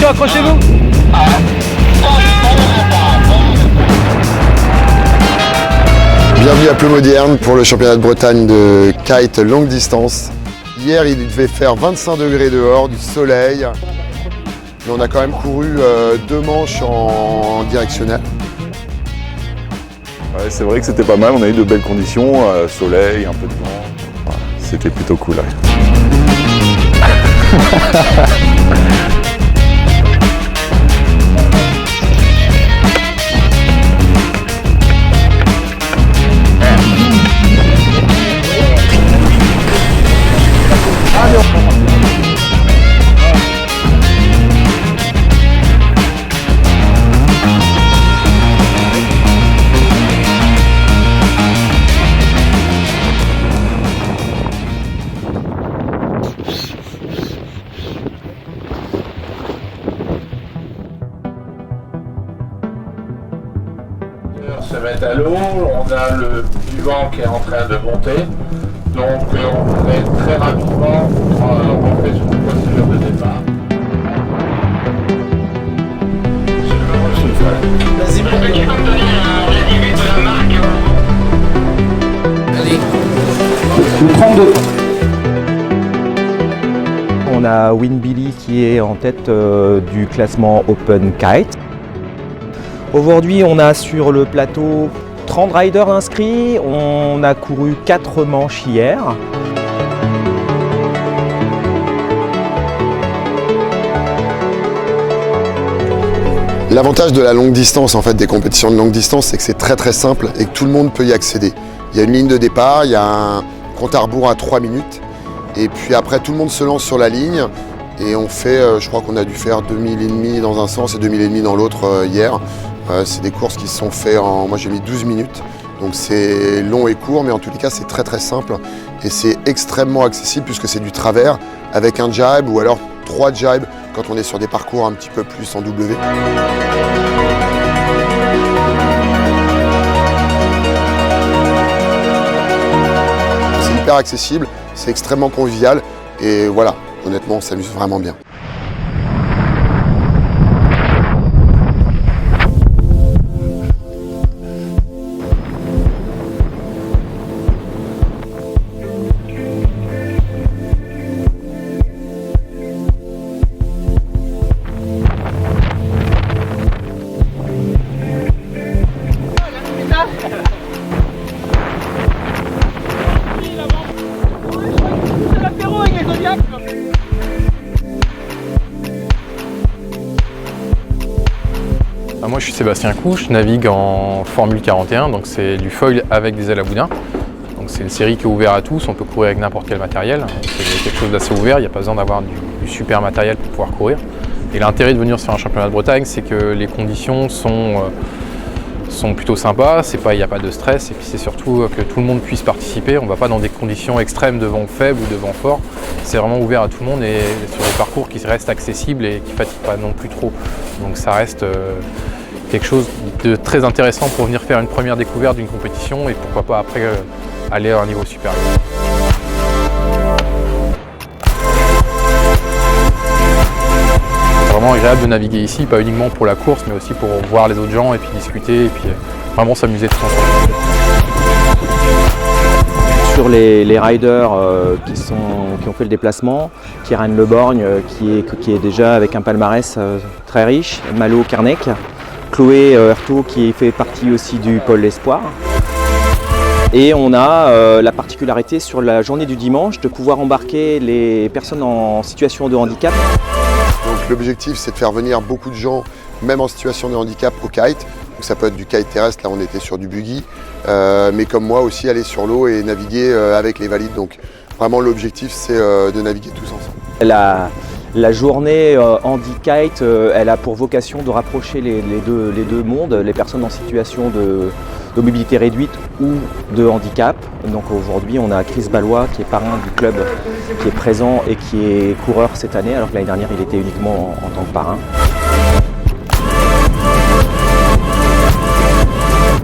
Attention, accrochez-vous. Bienvenue à Ploemoderne pour le championnat de Bretagne de kite longue distance. Hier, il devait faire 25 degrés dehors, du soleil. Mais on a quand même couru 2 manches en directionnel. Ouais, c'est vrai que c'était pas mal, on a eu de belles conditions, soleil, un peu de vent. Voilà, c'était plutôt cool. Ouais. Se mettent à l'eau, on a le vent qui est en train de monter, donc on est très rapidement rentrer sur une procédure de départ. Vas-y, pour Allez. Le 32. On a Win Billy qui est en tête du classement Open Kite. Aujourd'hui, on a sur le plateau 30 riders inscrits. On a couru 4 manches hier. L'avantage de la longue distance, en fait, des compétitions de longue distance, c'est que c'est très simple et que tout le monde peut y accéder. Il y a une ligne de départ, il y a un compte à rebours à 3 minutes. Et puis après, tout le monde se lance sur la ligne. Et on fait, je crois qu'on a dû faire 2000,5 dans un sens et 2000,5 dans l'autre hier. C'est des courses qui se sont faites en... Moi j'ai mis 12 minutes. Donc c'est long et court, mais en tous les cas c'est très simple. Et c'est extrêmement accessible puisque c'est du travers avec un jibe ou alors 3 jibes quand on est sur des parcours un petit peu plus en W. C'est hyper accessible, c'est extrêmement convivial et voilà, honnêtement on s'amuse vraiment bien. Moi je suis Sébastien Couche, je navigue en Formule 41, donc c'est du foil avec des ailes à boudin. Donc c'est une série qui est ouverte à tous, on peut courir avec n'importe quel matériel. C'est quelque chose d'assez ouvert, il n'y a pas besoin d'avoir du super matériel pour pouvoir courir. Et l'intérêt de venir sur un championnat de Bretagne, c'est que les conditions sont plutôt sympas, il n'y a pas de stress, et puis c'est surtout que tout le monde puisse participer. On ne va pas dans des conditions extrêmes de vent faible ou de vent fort. C'est vraiment ouvert à tout le monde et sur des parcours qui restent accessibles et qui ne fatiguent pas non plus trop. Donc ça reste quelque chose de très intéressant pour venir faire une première découverte d'une compétition et pourquoi pas après aller à un niveau supérieur. C'est vraiment agréable de naviguer ici, pas uniquement pour la course mais aussi pour voir les autres gens et puis discuter et puis vraiment s'amuser tous ensemble. Sur les riders qui ont fait le déplacement, Kieran Le Borgne qui est déjà avec un palmarès très riche, Malo Kernek, Chloé Heurtaud qui fait partie aussi du pôle Espoir. Et on a la particularité sur la journée du dimanche de pouvoir embarquer les personnes en situation de handicap. Donc l'objectif c'est de faire venir beaucoup de gens, même en situation de handicap, au kite. Donc ça peut être du kite terrestre, là on était sur du buggy, mais comme moi aussi aller sur l'eau et naviguer avec les valides. Donc vraiment l'objectif c'est de naviguer tous ensemble. La journée handi-kite, elle a pour vocation de rapprocher les deux mondes, les personnes en situation de mobilité réduite ou de handicap. Donc aujourd'hui, on a Chris Ballois qui est parrain du club, qui est présent et qui est coureur cette année, alors que l'année dernière, il était uniquement en tant que parrain.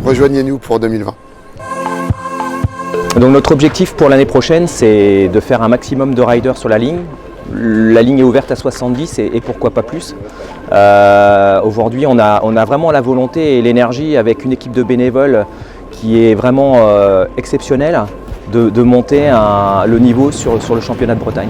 Rejoignez-nous pour 2020. Donc notre objectif pour l'année prochaine, c'est de faire un maximum de riders sur la ligne, la ligne est ouverte à 70 et pourquoi pas plus. Aujourd'hui, on a vraiment la volonté et l'énergie avec une équipe de bénévoles qui est vraiment exceptionnelle de monter le niveau sur le championnat de Bretagne.